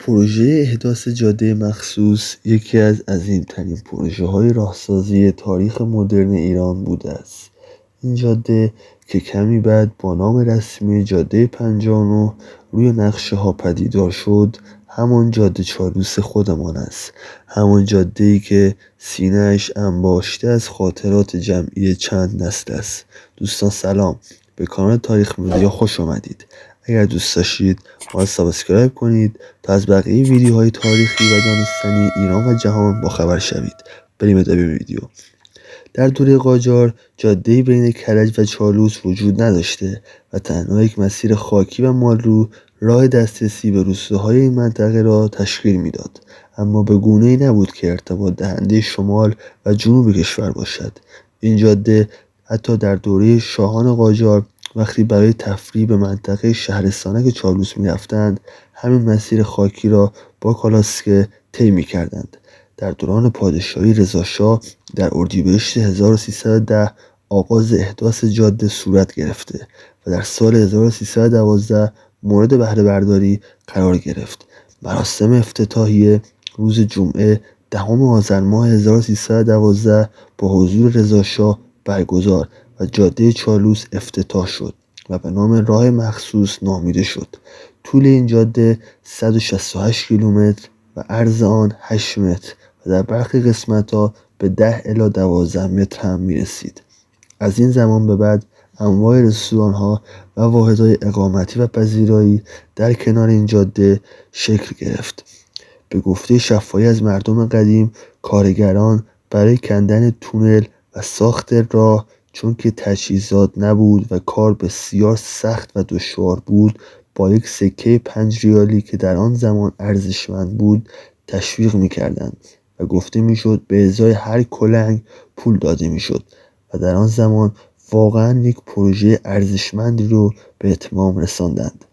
پروژه احداث جاده مخصوص یکی از عظیم‌ترین پروژه‌های راهسازی تاریخ مدرن ایران بوده است. این جاده که کمی بعد با نام رسمی جاده ۵۹ روی نقشه‌ها پدیدار شد، همان جاده چالوس خودمان است. همان جاده‌ای که سینه‌اش انباشته از خاطرات جمعی چند نسل است. دوستان سلام، به کانال تاریخ مدیا خوش آمدید. اگر دوست داشتید ما را سابسکرایب کنید تا از بقیه ویدیوهای تاریخی و دانستنی ایران و جهان با خبر شوید. بریم ادامه ویدیو. در دوره قاجار جاده‌ای بین کرج و چالوس وجود نداشته و تنها یک مسیر خاکی و مالرو راه دسترسی به روستاهای این منطقه را تشکیل میداد، اما به گونه‌ای نبود که ارتباط دهنده شمال و جنوب کشور باشد. این جاده حتی در دوره شاهان قاجار وقتی برای تفریح به منطقه شهرستانک چالوس می‌رفتند، همین مسیر خاکی را با کالاسکه طی می‌کردند. در دوران پادشاهی رضاشاه در اردیبهشت 1310 آغاز احداث جاده صورت گرفته و در سال 1312 مورد بهره برداری قرار گرفت. مراسم افتتاحیه روز جمعه 10 آذر ماه 1312 با حضور رضاشاه برگزار و جاده چالوس افتتاح شد و به نام راه مخصوص نامیده شد. طول این جاده 168 کیلومتر و عرض آن 8 متر و در برخی قسمت‌ها به 10 الی 12 متر هم می‌رسید. از این زمان به بعد انواع رستوران‌ها و واحدهای اقامتی و پذیرایی در کنار این جاده شکل گرفت. به گفته شفاهی از مردم قدیم، کارگران برای کندن تونل و ساخت راه، چون که تجهیزات نبود و کار بسیار سخت و دشوار بود، با یک سکه 5 ریالی که در آن زمان ارزشمند بود تشویق می‌کردند و گفته می‌شد به ازای هر کلنگ پول داده می‌شد و در آن زمان واقعاً یک پروژه ارزشمندی رو به اتمام رساندند.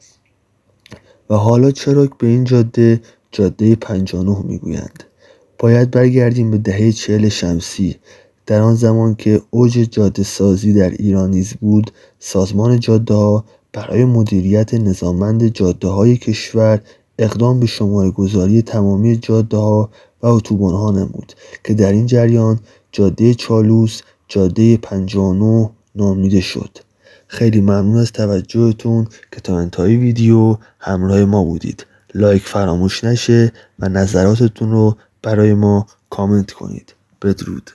و حالا چرا به این جاده ۵۹ میگویند؟ باید برگردیم به دهه 40 شمسی. در آن زمان که اوج جاده سازی در ایران نیز بود، سازمان جاده‌ها برای مدیریت نظاممند جاده‌های کشور اقدام به شماره‌گذاری تمامی جاده‌ها و اتوبان‌ها نمود که در این جریان جاده چالوس جاده ۵۹ نامیده شد. خیلی ممنون از توجهتون که تا انتهای ویدیو همراه ما بودید. لایک فراموش نشه و نظراتتون رو برای ما کامنت کنید. بدرود.